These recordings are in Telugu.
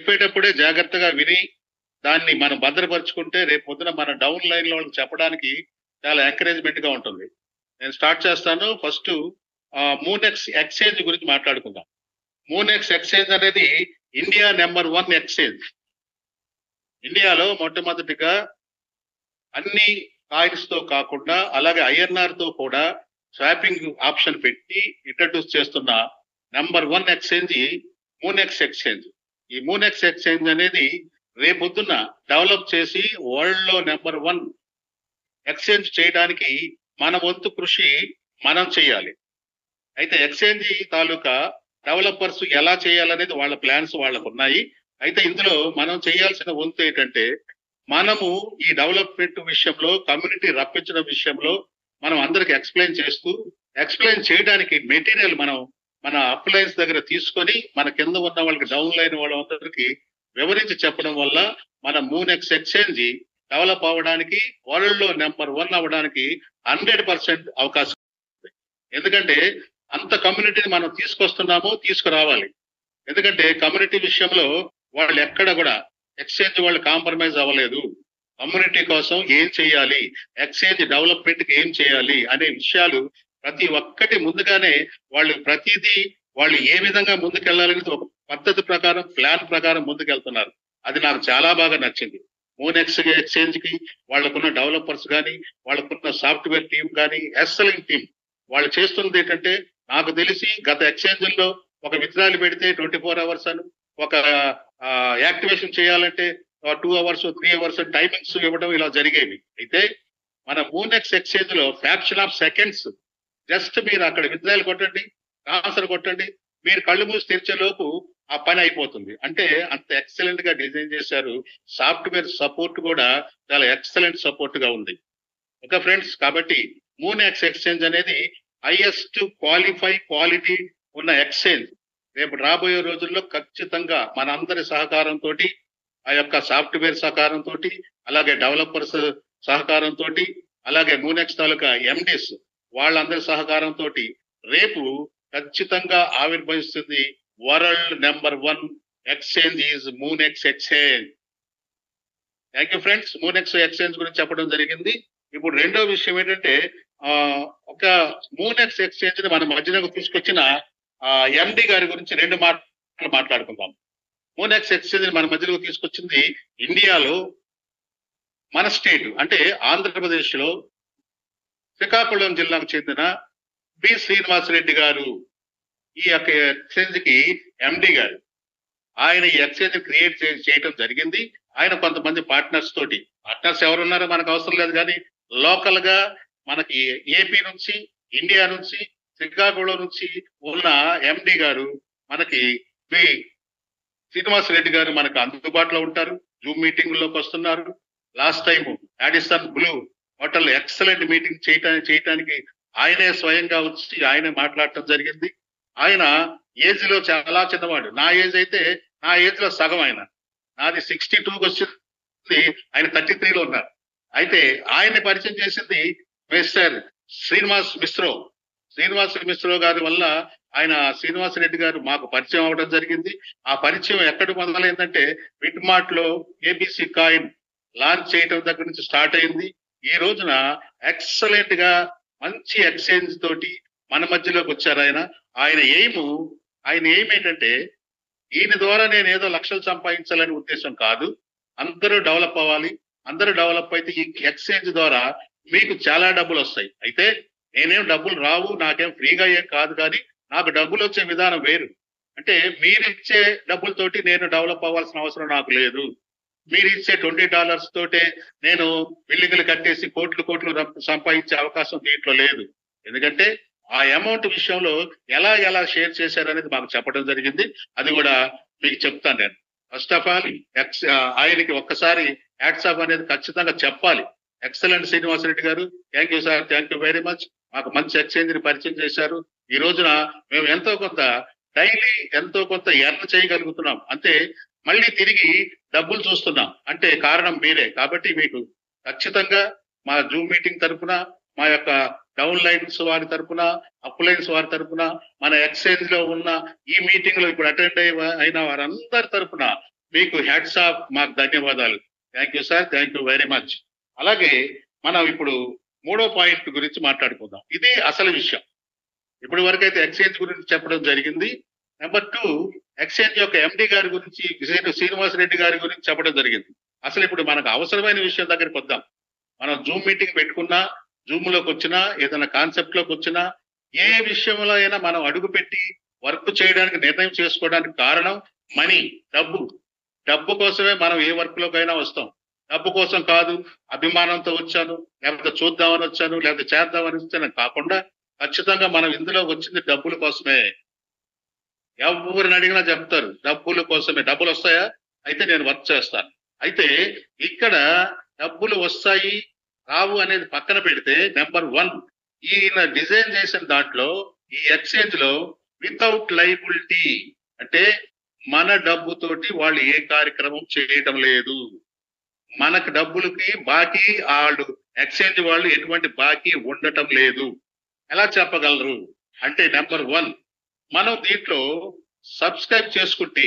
చెప్పేటప్పుడే జాగ్రత్తగా విని దాన్ని మనం భద్రపరుచుకుంటే రేపు పొద్దున మన డౌన్ లైన్ లో వాళ్ళకి చెప్పడానికి చాలా ఎంకరేజ్మెంట్ గా ఉంటుంది. నేను స్టార్ట్ చేస్తాను. ఫస్ట్ మూనెక్స్ ఎక్స్చేంజ్ గురించి మాట్లాడుకుందాం. మూనెక్స్ ఎక్స్చేంజ్ అనేది ఇండియా నెంబర్ 1 ఎక్స్చేంజ్. ఇండియాలో మొట్టమొదటిగా అన్ని కాయిన్స్ తో కాకుండా అలాగే ఐఎన్ఆర్ తో కూడా స్వాపింగ్ ఆప్షన్ పెట్టి ఇంట్రడ్యూస్ చేస్తున్న నెంబర్ 1 ఎక్స్చేంజ్ మూనెక్స్ ఎక్స్చేంజ్. ఈ మూనెక్స్ ఎక్స్చేంజ్ అనేది రేపొద్దున డెవలప్ చేసి వరల్డ్ లో నెంబర్ 1 ఎక్స్చేంజ్ చేయడానికి మన వంతు కృషి మనం చేయాలి. అయితే ఎక్స్చేంజ్ తాలూకా డెవలపర్స్ ఎలా చేయాలనేది వాళ్ళ ప్లాన్స్ వాళ్ళకు ఉన్నాయి. అయితే ఇందులో మనం చేయాల్సిన వంతు ఏంటంటే మనము ఈ డెవలప్మెంట్ విషయంలో కమ్యూనిటీ రప్పించడం విషయంలో మనం అందరికి ఎక్స్ప్లెయిన్ చేయడానికి మెటీరియల్ మనం మన అప్లయన్స్ దగ్గర తీసుకొని మన కింద ఉన్న వాళ్ళకి డౌన్ లైన్ వాళ్ళందరికీ వివరించి చెప్పడం వల్ల మన మూనెక్స్ ఎక్స్చేంజ్ డెవలప్ అవ్వడానికి వరల్డ్ లో నెంబర్ 1 అవ్వడానికి 100% అవకాశం ఉంది. ఎందుకంటే అంత కమ్యూనిటీని మనం తీసుకురావాలి. ఎందుకంటే కమ్యూనిటీ విషయంలో వాళ్ళు ఎక్కడ కూడా ఎక్స్చేంజ్ వాళ్ళు కాంప్రమైజ్ అవ్వలేదు. కమ్యూనిటీ కోసం ఏం చేయాలి, ఎక్స్చేంజ్ డెవలప్మెంట్ కి ఏం చేయాలి అనే విషయాలు ప్రతి ఒక్కటి ముందుగానే వాళ్ళు ఏ విధంగా ముందుకెళ్లాలనేది ఒక పద్ధతి ప్రకారం ప్లాన్ ప్రకారం ముందుకెళ్తున్నారు. అది నాకు చాలా బాగా నచ్చింది. మూనెక్స్ ఎక్స్చేంజ్ కి వాళ్ళకున్న డెవలపర్స్ కానీ వాళ్ళకున్న సాఫ్ట్వేర్ టీం కానీ ఎక్సలెంట్ టీం. వాళ్ళు చేస్తున్నది ఏంటంటే నాకు తెలిసి గత ఎక్స్చేంజ్ల్లో ఒక విత్డ్రాల్ పెడితే 24 hours అని, ఒక యాక్టివేషన్ చేయాలంటే 2 hours 3 hours టైమింగ్స్ ఇవ్వడం ఇలా జరిగేవి. అయితే మన మూనెక్స్ ఎక్స్చేంజ్ లో ఫ్రాక్షన్ ఆఫ్ సెకండ్స్ జస్ట్ మీరు అక్కడ విత్డ్రాల్ కొట్టండి, ట్రాన్స్ఫర్ కొట్టండి, మీరు కళ్ళు మూసి తెరిచే లోపు ఆ పని అయిపోతుంది. అంటే అంత ఎక్సలెంట్ గా డిజైన్ చేశారు. సాఫ్ట్వేర్ సపోర్ట్ కూడా చాలా ఎక్సలెంట్ సపోర్ట్ గా ఉంది. ఓకే ఫ్రెండ్స్, కాబట్టి మూనెక్స్ ఎక్స్చేంజ్ అనేది హైయెస్ట్ క్వాలిటీ ఉన్న ఎక్స్చేంజ్. రేపు రాబోయే రోజుల్లో ఖచ్చితంగా మనందరి సహకారంతో, ఆ యొక్క సాఫ్ట్వేర్ సహకారంతో, అలాగే డెవలపర్స్ సహకారంతో, అలాగే మూనెక్స్ తాలూకా ఎండిస్ వాళ్ళందరి సహకారంతో రేపు ఖచ్చితంగా ఆవిర్భవిస్తుంది world number 1 exchange is Moonex exchange. Thank you friends. Moonex exchange గురించి చెప్పడం జరిగింది. ఇప్పుడు రెండో విషయం ఏంటంటే ఒక మూనెక్స్ ఎక్స్చేంజ్ ని మన మధ్యలోకి తీసుకొచ్చిన ఎండి గారి గురించి 2 మాటలు మాట్లాడుకుందాం. మూనెక్స్ ఎక్స్చేంజ్ ని మన మధ్యలోకి తీసుకొచ్చింది ఇండియాలో మన స్టేట్ అంటే ఆంధ్రప్రదేశ్ లో శ్రీకాకుళం జిల్లాకు చెందిన బి శ్రీనివాసరెడ్డి గారు ఈ యొక్క ఎక్స్చేంజ్ కి ఎండి గారు. ఆయన ఈ ఎక్స్చేంజ్ క్రియేట్ చేయటం జరిగింది. ఆయన కొంతమంది పార్ట్నర్స్ ఎవరున్నారో మనకు అవసరం లేదు, కానీ లోకల్ గా మనకి ఏపీ నుంచి, ఇండియా నుంచి, శ్రీకాకుళం నుంచి ఉన్న ఎండి గారు మనకి బి శ్రీనివాసరెడ్డి గారు మనకు అందుబాటులో ఉంటారు. జూమ్ మీటింగ్ లోకి వస్తున్నారు. Last time Radisson Blu hotel excellent meeting చేయటానికి ఆయనే స్వయంగా వచ్చి ఆయనే మాట్లాడటం జరిగింది. ఆయన ఏజ్ లో చాలా చిన్నవాడు. నా ఏజ్ లో సగం ఆయన. నాది 62కి వచ్చింది, ఆయన 33లో ఉన్నారు. అయితే ఆయన్ని పరిచయం చేసింది మిస్టర్ శ్రీనివాస్ మిశ్రో గారి వల్ల ఆయన శ్రీనివాసరెడ్డి గారు మాకు పరిచయం అవడం జరిగింది. ఆ పరిచయం ఎక్కడ మొదలైందంటే విట్మార్ట్ లో ఏబిసి కాయిన్ లాంచ్ చేయడం దగ్గర నుంచి స్టార్ట్ అయింది. ఈ రోజున ఎక్సలెంట్ గా మంచి ఎక్స్చేంజ్ తోటి మన మధ్యలోకి వచ్చారు ఆయన ఎయిమ్ ఏంటంటే ఈయన ద్వారా నేను ఏదో లక్షలు సంపాదించాలనే ఉద్దేశం కాదు. అందరూ డెవలప్ అవ్వాలి. అందరూ డెవలప్ అయితే ఈ ఎక్స్చేంజ్ ద్వారా మీకు చాలా డబ్బులు వస్తాయి. అయితే నేనేం డబ్బులు రావు, నాకేం ఫ్రీగా ఏం కాదు, కానీ నాకు డబ్బులు వచ్చే విధానం వేరు. అంటే మీరిచ్చే డబ్బులతోటి నేను డెవలప్ అవ్వాల్సిన అవసరం నాకు లేదు. మీరు ఇచ్చే $20 తోటే నేను బిల్డింగ్లు కట్టేసి కోట్లు సంపాదించే అవకాశం దీంట్లో లేదు. ఎందుకంటే ఆ అమౌంట్ విషయంలో ఎలా షేర్ చేశారనేది మాకు చెప్పడం జరిగింది. అది కూడా మీకు చెప్తాను నేను. ఫస్ట్ ఆఫ్ ఆల్ ఆయనకి ఒక్కసారి హ్యాట్స్ ఆఫ్ అనేది ఖచ్చితంగా చెప్పాలి. ఎక్సలెంట్ శ్రీనివాసరెడ్డి గారు, thank you sir, thank you very much. మాకు మంచి ఎక్స్చేంజ్ ని పరిచయం చేశారు. ఈ రోజున మేము డైలీ ఎంతో కొంత ఎర్న్ చేయగలుగుతున్నాం. అంటే మళ్ళీ తిరిగి డబ్బులు చూస్తున్నాం అంటే కారణం మీరే. కాబట్టి మీకు ఖచ్చితంగా మా జూమ్ మీటింగ్ తరఫున, మా యొక్క డౌన్ లైన్స్ వారి తరఫున, అప్ లైన్స్ వారి తరఫున, మన ఎక్స్చేంజ్ లో ఉన్న ఈ మీటింగ్ లో ఇప్పుడు అటెండ్ అయిన వారందరి తరఫున మీకు హ్యాట్స్ ఆఫ్, మాకు ధన్యవాదాలు. Thank you sir, thank you very much. అలాగే మనం ఇప్పుడు 3వ పాయింట్ గురించి మాట్లాడుకుందాం. ఇది అసలు విషయం. ఇప్పటి వరకు అయితే ఎక్స్చేంజ్ గురించి చెప్పడం జరిగింది. నెంబర్ 2, ఎక్స్చేంజ్ యొక్క ఎండి గారి గురించి, శ్రీనివాసరెడ్డి గారి గురించి చెప్పడం జరిగింది. అసలు ఇప్పుడు మనకు అవసరమైన విషయం దగ్గరికి వద్దాం. మనం జూమ్ మీటింగ్ పెట్టుకున్నా, జూమ్ లోకి వచ్చినా, ఏదైనా కాన్సెప్ట్ లోకి వచ్చినా, ఏ విషయంలో అయినా మనం అడుగు పెట్టి వర్క్ చేయడానికి నిర్ణయం చేసుకోవడానికి కారణం మనీ, డబ్బు కోసమే మనం ఏ వర్క్ లోకైనా వస్తాం. డబ్బు కోసం కాదు, అభిమానంతో వచ్చాను, లేకపోతే చూద్దామని వచ్చాను, లేకపోతే చేద్దామని వచ్చాను కాకుండా ఖచ్చితంగా మనం ఇందులో వచ్చింది డబ్బుల కోసమే. ఎవరిని అడిగినా చెప్తారు డబ్బుల కోసమే. డబ్బులు వస్తాయా? అయితే నేను వర్క్ చేస్తాను. అయితే ఇక్కడ డబ్బులు వస్తాయి రావు అనేది పక్కన పెడితే, నెంబర్ 1, ఈయన డిజైన్ చేసిన దాంట్లో ఈ ఎక్స్చేంజ్ లో వితౌట్ లైబిలిటీ, అంటే మన డబ్బుతోటి వాళ్ళు ఏ కార్యక్రమం చేయటం లేదు. మనకు డబ్బులకి బాకీ వాళ్ళు ఎక్స్చేంజ్ వాళ్ళు ఎటువంటి బాకీ ఉండటం లేదు. ఎలా చెప్పగలరు అంటే, నెంబర్ 1, మనం దీంట్లో సబ్స్క్రైబ్ చేసుకుంటే,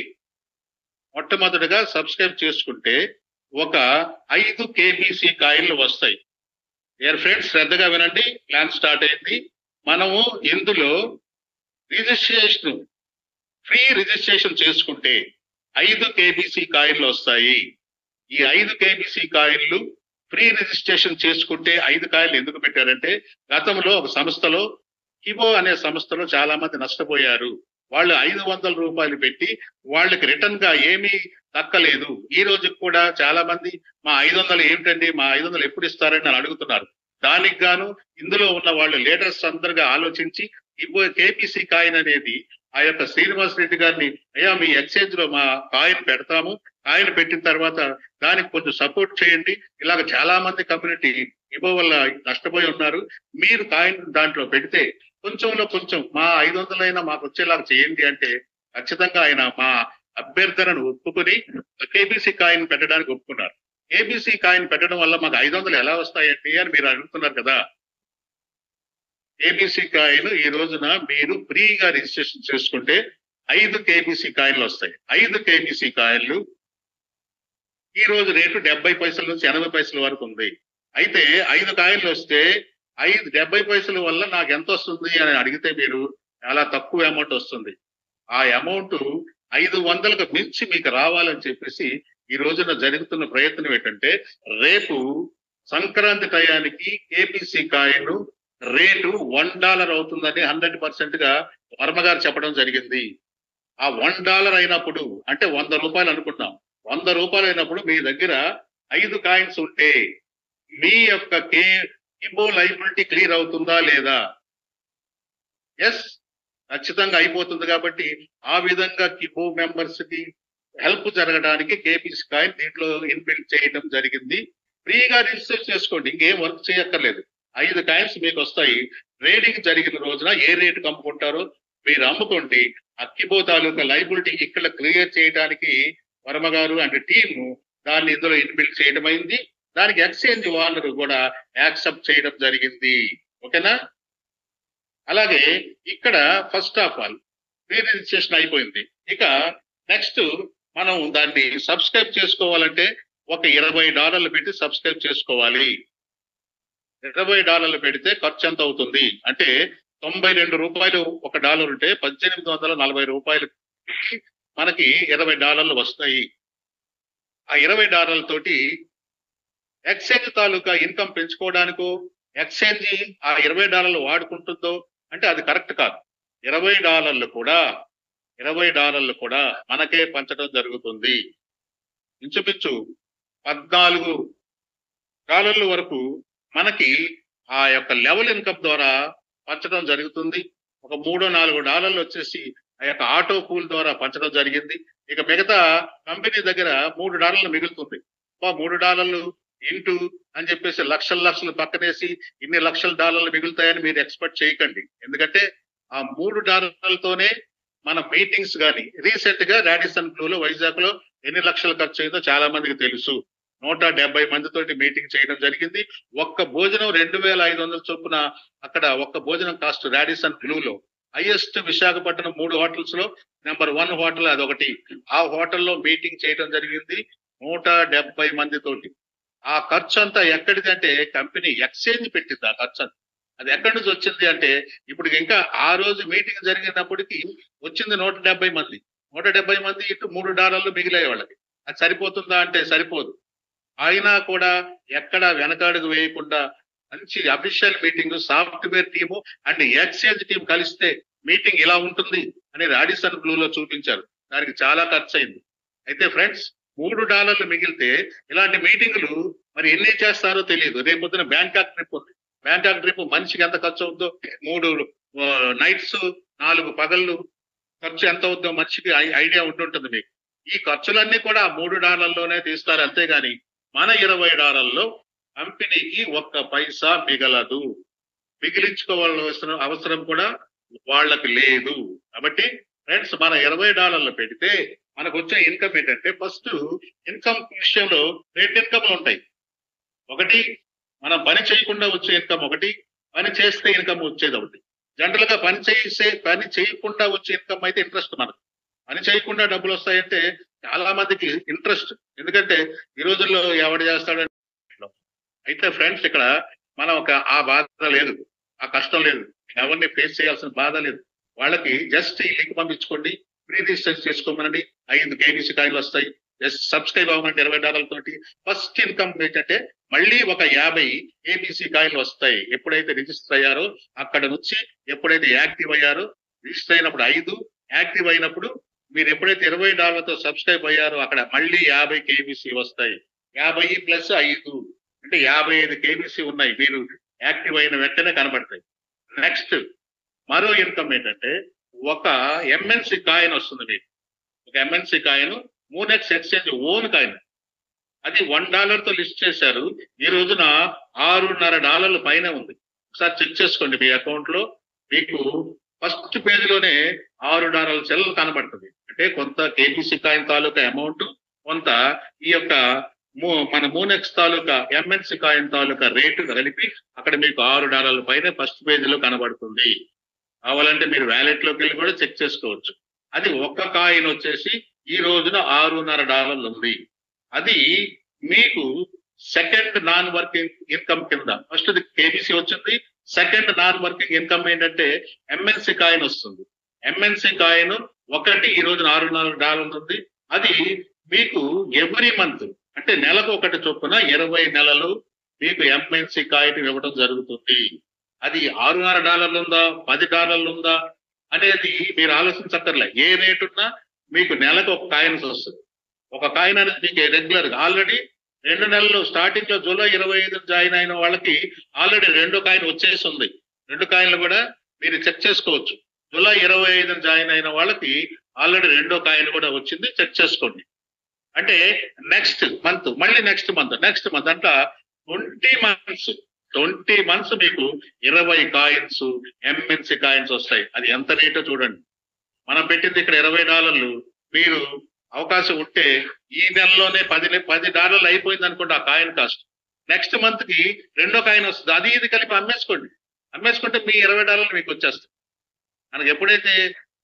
మొట్టమొదటిగా సబ్స్క్రైబ్ చేసుకుంటే ఒక 5 కేబీసీ కాయిన్లు వస్తాయి. డియర్ ఫ్రెండ్స్, శ్రద్ధగా వినండి, ప్లాన్ స్టార్ట్ అయింది. మనము ఇందులో రిజిస్ట్రేషన్, ఫ్రీ రిజిస్ట్రేషన్ చేసుకుంటే 5 కేబీసీ కాయిన్లు వస్తాయి. ఈ 5 కేబీసీ కాయిన్లు ఫ్రీ రిజిస్ట్రేషన్ చేసుకుంటే 5 కాయిన్లు ఎందుకు పెట్టారంటే, గతంలో ఒక సంస్థలో, కిబో అనే సంస్థలో చాలా మంది నష్టపోయారు. వాళ్ళు 500 రూపాయలు పెట్టి వాళ్ళకి రిటర్న్ గా ఏమీ దక్కలేదు. ఈ రోజుకి కూడా చాలా మంది మా 500 ఏమిటండి, మా 500 ఎప్పుడు ఇస్తారని నన్ను అడుగుతున్నారు. దానికి గాను ఇందులో ఉన్న వాళ్ళు లీడర్స్ అందరుగా ఆలోచించి కేపీసీ కాయిన్ అనేది ఆ యొక్క శ్రీనివాస్ రెడ్డి గారిని, అయ్యా మీ ఎక్స్చేంజ్ లో మా కాయిన్ పెడతాము, కాయిన్ పెట్టిన తర్వాత దానికి కొంచెం సపోర్ట్ చేయండి, ఇలాగ చాలా మంది కమ్యూనిటీ ఇబో వల్ల నష్టపోయి ఉన్నారు, మీరు కాయిన్ దాంట్లో పెడితే కొంచెంలో కొంచెం మా 500 అయినా మాకు వచ్చేలాగా చేయండి అంటే ఖచ్చితంగా ఆయన మా అభ్యర్థనను ఒప్పుకొని కేబీసీ కాయిన్ పెట్టడానికి ఒప్పుకున్నారు. కేబీసీ కాయిన్ పెట్టడం వల్ల మాకు 500 ఎలా వస్తాయండి అని మీరు అడుగుతున్నారు కదా. కేబీసీ కాయిన్ ఈ రోజున మీరు ఫ్రీగా రిజిస్ట్రేషన్ చేసుకుంటే 5 కేబీసీ కాయిన్లు వస్తాయి. 5 కేబీసీ కాయిన్లు ఈ రోజు రేటు 70 పైసల నుంచి 80 పైసల వరకు ఉంది. అయితే 5 కాయిన్లు వస్తే 70 పైసల వల్ల నాకు ఎంత వస్తుంది అని అడిగితే మీరు చాలా తక్కువ అమౌంట్ వస్తుంది. ఆ అమౌంట్ 500కు మించి మీకు రావాలని చెప్పేసి ఈ రోజున జరుగుతున్న ప్రయత్నం ఏంటంటే, రేపు సంక్రాంతి టయానికి కేబీసీ కాయిన్ రేటు $1 అవుతుందని 100% గా వర్మ గారు చెప్పడం జరిగింది. ఆ $1 అయినప్పుడు అంటే 100 రూపాయలు అనుకుంటాం. 100 రూపాయలు అయినప్పుడు మీ దగ్గర 5 కాయిన్స్ ఉంటే మీ యొక్క కిబో లైబిలిటీ క్లియర్ అవుతుందా లేదా? ఎస్, ఖచ్చితంగా అయిపోతుంది. కాబట్టి ఆ విధంగా కిబో మెంబర్స్ కి హెల్ప్ జరగడానికి కేబీసీ కాయిన్ దీంట్లో ఇన్బిల్ట్ చేయడం జరిగింది. ఫ్రీగా రిజిస్టర్ చేసుకోండి, ఇంకేం వర్క్ చేయక్కర్లేదు. 5 కాయిన్స్ మీకు వస్తాయి. ట్రేడింగ్ జరిగిన రోజున ఏ రేటుకి అమ్ముకుంటారో మీరు అమ్ముకోండి. కిబో తాలూకా లైబిలిటీ ఇక్కడ క్లియర్ చేయడానికి వర్మ గారు అండ్ టీము దాన్ని ఇందులో ఇన్బిల్ట్ చేయడం అయింది. దానికి ఎక్స్చేంజ్ వాళ్ళు కూడా యాక్సెప్ట్ చేయడం జరిగింది. ఓకేనా? అలాగే ఇక్కడ first of all pre registration అయిపోయింది. ఇక నెక్స్ట్ మనం దాన్ని సబ్స్క్రైబ్ చేసుకోవాలంటే ఒక $20 పెట్టి సబ్స్క్రైబ్ చేసుకోవాలి. $20 పెడితే ఖర్చు ఎంత అవుతుంది అంటే 92 రూపాయలు ఒక డాలర్ ఉంటే 1840 రూపాయలు మనకి $20 వస్తాయి. ఆ $20 తోటి ఎక్స్చేంజ్ తాలూకా ఇన్కమ్ పెంచుకోవడానికో, ఎక్స్చేంజ్ ఆ $20 వాడుకుంటుందో అంటే అది కరెక్ట్ కాదు. $20 కూడా మనకే పంచడం జరుగుతుంది. ఇంచుమించు $14 వరకు మనకి ఆ యొక్క లెవెల్ ఇన్కమ్ ద్వారా పంచడం జరుగుతుంది. ఒక $3-4 వచ్చేసి ఆ యొక్క ఆటో పూల్ ద్వారా పంచడం జరిగింది. ఇక మిగతా కంపెనీ దగ్గర $3 మిగులుతుంది. $3 ఇంటూ అని చెప్పేసి లక్షలు పక్కనేసి ఇన్ని $1,00,000 మిగులుతాయని మీరు ఎక్స్పెక్ట్ చేయకండి. ఎందుకంటే ఆ $3తోనే మన మీటింగ్స్ కానీ, రీసెంట్ గా రాడిసన్ బ్లూలో వైజాగ్ లో ఎన్ని లక్షలు ఖర్చు అయిందో చాలా మందికి తెలుసు. 170 మందితోటి మీటింగ్ చేయడం జరిగింది. ఒక్క భోజనం 2,500 చొప్పున అక్కడ ఒక్క భోజనం కాస్ట్ రాడిసన్ బ్లూలో హైయెస్ట్ విశాఖపట్నం 3 హోటల్స్ లో నెంబర్ 1 హోటల్ అదొకటి. ఆ హోటల్లో మీటింగ్ చేయడం జరిగింది 170 మందితోటి. ఆ ఖర్చు అంతా ఎక్కడిదంటే కంపెనీ ఎక్స్చేంజ్ పెట్టింది. ఆ ఖర్చు అది ఎక్కడి నుంచి వచ్చింది అంటే ఇప్పుడు ఇంకా ఆ రోజు మీటింగ్ జరిగినప్పటికీ వచ్చింది 170 మంది. 170 మంది ఇటు $3 మిగిలాయి వాళ్ళకి. అది సరిపోతుందా అంటే సరిపోదు. అయినా కూడా ఎక్కడ వెనకాడుగు వేయకుండా మంచి official meeting software team and exchange team కలిస్తే మీటింగ్ ఇలా ఉంటుంది అని రాడిసన్ బ్లూలో చూపించారు. దానికి చాలా ఖర్చు అయింది. అయితే ఫ్రెండ్స్ $3 మిగిలితే ఇలాంటి మీటింగులు మరి ఎన్ని చేస్తారో తెలియదు. రేపు పొద్దున బ్యాంకాక్ ట్రిప్ ఉంది. బ్యాంకాక్ ట్రిప్ మనిషికి ఎంత ఖర్చు అవుతుందో 3 నైట్స్ 4 పగళ్ళు ఖర్చు ఎంత అవుతుందో మనిషికి ఐడియా ఉంటుంటుంది మీకు. ఈ ఖర్చులన్నీ కూడా $3లోనే తీస్తారు. అంతేగాని మన $20 కంపెనీకి ఒక్క పైసా మిగలదు. మిగిలించుకోవాల్సిన అవసరం కూడా వాళ్ళకి లేదు. కాబట్టి ఫ్రెండ్స్ మన $20 పెడితే మనకు వచ్చే ఇన్కమ్ ఏంటంటే ఫస్ట్ ఇన్కమ్ విషయంలో 2 ఇన్కమ్లు ఉంటాయి. ఒకటి మనం పని చేయకుండా వచ్చే ఇన్కమ్ ఒకటి, పని చేస్తే ఇన్కమ్ వచ్చేది ఒకటి. జనరల్ గా పని చేయకుండా వచ్చే ఇన్కమ్ అయితే ఇంట్రెస్ట్ మనకు. పని చేయకుండా డబ్బులు వస్తాయంటే చాలా మందికి ఇంట్రెస్ట్. ఎందుకంటే ఈ రోజుల్లో ఎవడు చేస్తాడని. అయితే ఫ్రెండ్స్ ఇక్కడ మనం ఆ బాధ లేదు, ఆ కష్టం లేదు, ఎవరిని ఫేస్ చేయాల్సిన బాధ లేదు. వాళ్ళకి జస్ట్ ఈ లింక్ పంపించుకోండి, ప్రీ రిజిస్టర్ చేసుకోమనండి, 5 కేబీసీ కాయిన్లు వస్తాయి. జస్ట్ సబ్స్క్రైబ్ అవ్వమంటే $20 తోటి ఫస్ట్ ఇన్కమ్ ఏంటంటే మళ్ళీ ఒక 50 ఏబీసీ కాయిన్లు వస్తాయి. ఎప్పుడైతే రిజిస్టర్ అయ్యారో అక్కడ నుంచి ఎప్పుడైతే యాక్టివ్ అయ్యారో, రిజిస్టర్ అయినప్పుడు 5, యాక్టివ్ అయినప్పుడు మీరు ఎప్పుడైతే $20తో సబ్స్క్రైబ్ అయ్యారో అక్కడ మళ్ళీ 50 కేబీసీ వస్తాయి. 50 ప్లస్ 5 అంటే 55 కేబీసీ ఉన్నాయి. మీరు యాక్టివ్ అయిన వెంటనే కనబడతాయి. నెక్స్ట్ మరో ఇన్కమ్ ఏంటంటే ఒక ఎంఎన్సి కాయిన్ వస్తుంది మీకు. ఒక MNC coin Moonex exchange own coin. అది $1తో లిస్ట్ చేశారు. ఈ రోజున $6.5 పైన ఉంది. ఒకసారి చెక్ చేసుకోండి మీ అకౌంట్ లో. మీకు ఫస్ట్ పేజ్ లోనే $6 చెల్లలు కనబడుతుంది. అంటే కొంత కేబీసీ కాయిన్ తాలూకా అమౌంట్, కొంత ఈ యొక్క మన మూనెక్స్ తాలూకా ఎంఎన్సి కాయిన్ తాలూకా రేటు కలిపి అక్కడ మీకు $6 పైన ఫస్ట్ పేజ్ లో కనబడుతుంది. కావాలంటే మీరు వ్యాలెట్ లోకి వెళ్ళి కూడా చెక్ చేసుకోవచ్చు. అది ఒక్క కాయిన్ వచ్చేసి ఈ రోజున $6.5 ఉంది. అది మీకు సెకండ్ నాన్ వర్కింగ్ ఇన్కమ్ కింద. ఫస్ట్ కేబీసీ వచ్చింది. సెకండ్ నాన్ వర్కింగ్ ఇన్కమ్ ఏంటంటే ఎంఎన్సి కాయిన్ వస్తుంది. ఎంఎన్సి కాయిన్ ఒకటి ఈ రోజున $6.5 ఉంది. అది మీకు ఎవ్రీ మంత్ అంటే నెలకు ఒకటి చొప్పున 20 నెలలు మీకు ఎంఎన్సి కాయిన్ ఇవ్వడం జరుగుతుంది. అది $6.5 ఉందా, $10 ఉందా అనేది మీరు ఆలోచించక్కర్లే. ఏ రేటు ఉన్నా మీకు నెలకు ఒక కాయిన్స్ వస్తుంది. ఒక కాయిన్ అనేది మీకు రెగ్యులర్ గా ఆల్రెడీ 2 నెలలు స్టార్టింగ్ లో జూలై 25 జాయిన్ అయిన వాళ్ళకి ఆల్రెడీ 2 కాయిన్ వచ్చేసి ఉంది. 2 కాయిన్లు కూడా మీరు చెక్ చేసుకోవచ్చు. జూలై 25 జాయిన్ అయిన వాళ్ళకి ఆల్రెడీ 2 కాయిన్ కూడా వచ్చింది. చెక్ చేసుకోండి. అంటే నెక్స్ట్ మంత్ మళ్ళీ నెక్స్ట్ మంత్ అంట 20 మంత్స్ మీకు 20 కాయిన్స్ ఎంఎన్సి కాయిన్స్ వస్తాయి. అది ఎంత రేటో చూడండి. మనం పెట్టింది ఇక్కడ $20. మీరు అవకాశం ఉంటే ఈ నెలలోనే $10 అయిపోయింది అనుకోండి ఆ కాయిన్ కాస్ట్. నెక్స్ట్ మంత్ కి 2 కాయిన్ వస్తుంది. అది ఇది కలిపి అమ్మేసుకుంటే మీ $20 మీకు వచ్చేస్తుంది. మనకి ఎప్పుడైతే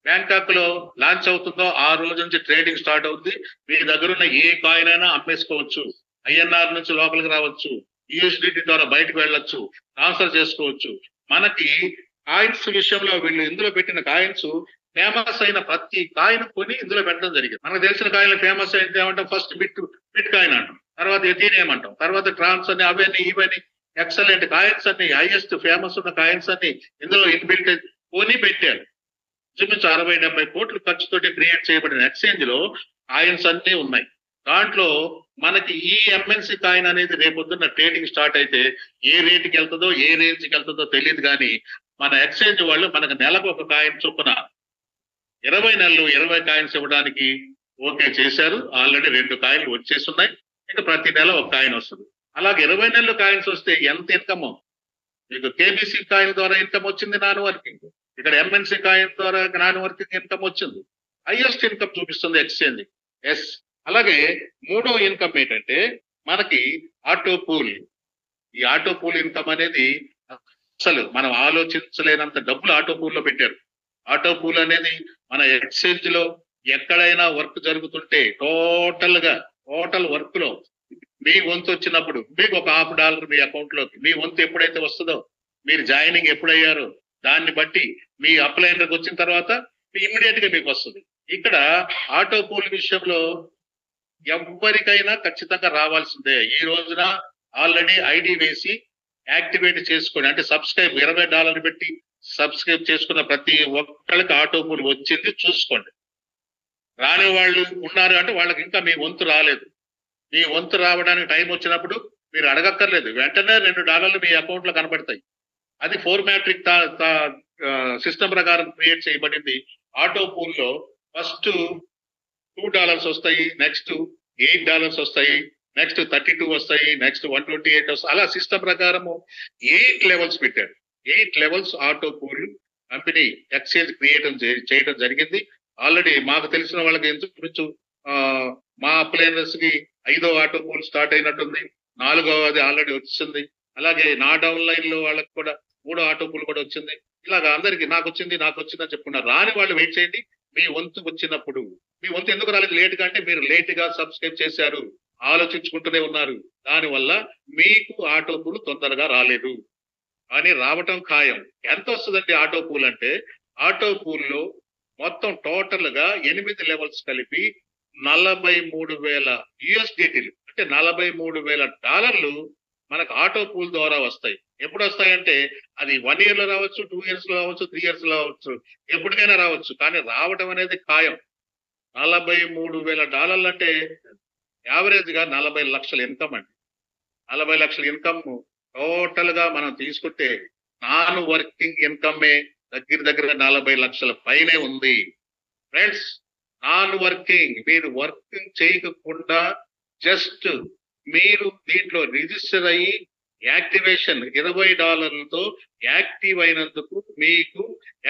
బ్యాంకాక్ లో లాంచ్ అవుతుందో ఆ రోజు నుంచి ట్రేడింగ్ స్టార్ట్ అవుతుంది. మీ దగ్గర ఉన్న ఏ కాయిన్ అయినా అమ్మేసుకోవచ్చు. ఐఎన్ఆర్ నుంచి లోపలికి రావచ్చు, యూఎస్డిటీ ద్వారా బయటకు వెళ్ళొచ్చు, ట్రాన్స్ఫర్ చేసుకోవచ్చు. మనకి కాయిన్స్ విషయంలో వీళ్ళు ఇందులో పెట్టిన కాయిన్స్ ఫేమస్ అయిన ప్రతి కాయిన్ కొని ఇందులో పెట్టడం జరిగింది. మనకు తెలిసిన కాయిన్లు ఫేమస్ అయితే ఏమంటాం, ఫస్ట్ బిట్ కాయిన్ అంటాం, తర్వాత ఎథీరియం అంటాం, తర్వాత ట్రాన్స్ అని అవన్నీ ఇవన్నీ ఎక్సలెంట్ కాయిన్స్ అన్ని, హైయెస్ట్ ఫేమస్ ఉన్న కాయిన్స్ అన్ని ఇందులో ఇన్బిల్ట్ కొని పెట్టారు. ఇంచుమించు 60-70 కోట్ల ఖర్చుతోటి క్రియేట్ చేయబడిన ఎక్స్చేంజ్ లో కాయిన్స్ అన్నీ ఉన్నాయి. దాంట్లో మనకి ఈ ఎంఎన్సి కాయిన్ అనేది రేపొద్దున్న ట్రేడింగ్ స్టార్ట్ అయితే ఏ రేటుకి వెళ్తుందో ఏ రేంజ్కి వెళ్తుందో తెలియదు. కానీ మన ఎక్స్చేంజ్ వాళ్ళు మనకు నెలకు ఒక కాయిన్ చొప్పున 20 నెలలు 20 కాయిన్స్ ఇవ్వడానికి ఓకే చేశారు. ఆల్రెడీ 2 కాయిన్లు వచ్చేసి ఉన్నాయి. ఇంకా ప్రతి నెల ఒక కాయిన్ వస్తుంది. అలాగే 20 నెలలు కాయిన్స్ వస్తే ఎంత ఇన్కమ్ మీకు. కేబీసీ కాయిన్ ద్వారా ఇన్కమ్ వచ్చింది నాన్ వర్కింగ్, ఇక్కడ ఎంఎన్సి కాయిన్ ద్వారా నాన్ వర్కింగ్ ఇన్కమ్ వచ్చింది. హైయెస్ట్ ఇన్కమ్ చూపిస్తుంది ఎక్స్చేంజ్. ఎస్. అలాగే మూడో ఇన్కమ్ ఏంటంటే మనకి ఆటో పూల్. ఈ ఆటో పూల్ ఇన్కమ్ అనేది అసలు మనం ఆలోచించలేనంత డబ్బులు ఆటో పూల్ లో పెట్టారు. ఆటో పూల్ అనేది మన ఎక్స్చేంజ్ లో ఎక్కడైనా వర్క్ జరుగుతుంటే టోటల్ వర్క్ లో మీ వంతు వచ్చినప్పుడు మీకు ఒక $50 మీ అకౌంట్ లోకి మీ వంతు ఎప్పుడైతే వస్తుందో, మీరు జాయినింగ్ ఎప్పుడయ్యారో దాన్ని బట్టి మీ అప్లైనర్కి వచ్చిన తర్వాత ఇమ్మీడియట్ గా మీకు వస్తుంది. ఇక్కడ ఆటో పూల్ విషయంలో ఎవరికైనా ఖచ్చితంగా రావాల్సిందే. ఈ రోజున ఆల్రెడీ ఐడి వేసి యాక్టివేట్ చేసుకొని, అంటే సబ్స్క్రైబ్ $20 పెట్టి సబ్స్క్రైబ్ చేసుకున్న ప్రతి ఒక్కరికి ఆటో పూల్ వచ్చింది చూసుకోండి. రాని వాళ్ళు ఉన్నారు అంటే వాళ్ళకి ఇంకా మీ వంతు రాలేదు. మీ వంతు రావడానికి టైం వచ్చినప్పుడు మీరు అడగక్కర్లేదు, వెంటనే $2 మీ అకౌంట్ లో కనపడతాయి. అది 4 మ్యాట్రిక్ సిస్టమ్ ప్రకారం క్రియేట్ చేయబడింది. ఆటో పూల్ లో ఫస్ట్ $2 వస్తాయి, నెక్స్ట్ $8 వస్తాయి, నెక్స్ట్ 32 వస్తాయి, నెక్స్ట్ 128 వస్తాయి. అలా సిస్టమ్ ప్రకారము 8 లెవెల్స్ పెట్టారు. 8 levels auto pool company exchange చేయడం జరిగింది. ఆల్రెడీ మాకు తెలిసిన వాళ్ళకి ఇంచుమించు మా అప్లైనర్స్ కి 5వ ఆటో పూల్ స్టార్ట్ అయినట్టుంది, 4వది ఆల్రెడీ వచ్చింది. అలాగే నా డౌన్ లైన్ లో వాళ్ళకి కూడా 3వ ఆటో పూల్ కూడా వచ్చింది. ఇలాగా అందరికి నాకు వచ్చిందని చెప్పుకున్నారు. రాని వాళ్ళు వెయిట్ చేయండి, మీ వంతు వచ్చినప్పుడు. మీ వంతు ఎందుకు రాలేదు లేట్ గా అంటే మీరు లేట్ గా సబ్స్క్రైబ్ చేశారు, ఆలోచించుకుంటూనే ఉన్నారు, దానివల్ల మీకు ఆటో పూల్ తొందరగా రాలేదు. కానీ రావటం ఖాయం. ఎంత వస్తుందండి ఆటో పూల్ అంటే? ఆటో పూల్ లో మొత్తం టోటల్ గా 8 లెవెల్స్ కలిపి $43,000 అంటే $43,000 మనకు ఆటో పూల్ ద్వారా వస్తాయి. ఎప్పుడు వస్తాయంటే అది 1 year లో రావచ్చు, 2 years లో రావచ్చు, 3 years లో రావచ్చు, ఎప్పటికైనా రావచ్చు. కానీ రావడం అనేది ఖాయం. $43,000 అంటే యావరేజ్ గా 40 లక్షల ఇన్కమ్ అండి. 40 లక్షల ఇన్కమ్ టోటల్ గా మనం తీసుకుంటే నాన్ వర్కింగ్ ఇన్కమే దగ్గర 40 లక్షల పైనే ఉంది. ఫ్రెండ్స్, నాన్ వర్కింగ్, మీరు వర్కింగ్ చేయకుండా జస్ట్ మీరు దీంట్లో రిజిస్టర్ అయ్యి యాక్టివేషన్ $20తో యాక్టివ్ అయినందుకు మీకు